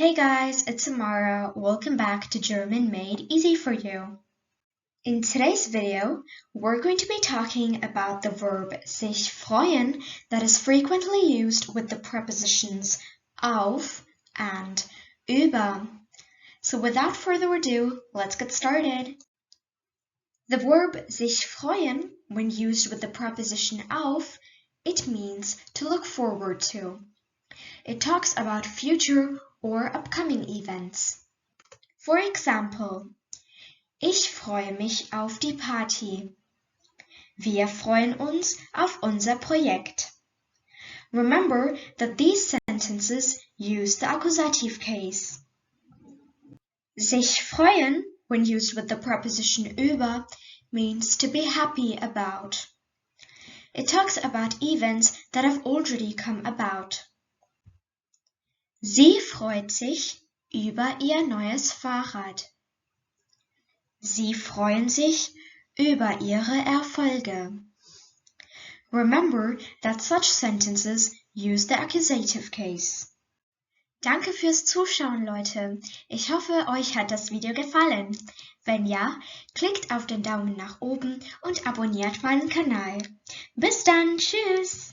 Hey guys, it's Amara. Welcome back to German Made Easy for You. In today's video, we're going to be talking about the verb sich freuen that is frequently used with the prepositions auf and über. So without further ado, let's get started. The verb sich freuen, when used with the preposition auf, it means to look forward to. It talks about future or upcoming events. For example, ich freue mich auf die Party. Wir freuen uns auf unser Projekt. Remember that these sentences use the accusative case. Sich freuen, when used with the preposition über, means to be happy about. It talks about events that have already come about. Sie freut sich über ihr neues Fahrrad. Sie freuen sich über ihre Erfolge. Remember that such sentences use the accusative case. Danke fürs Zuschauen, Leute. Ich hoffe, euch hat das Video gefallen. Wenn ja, klickt auf den Daumen nach oben und abonniert meinen Kanal. Bis dann, tschüss!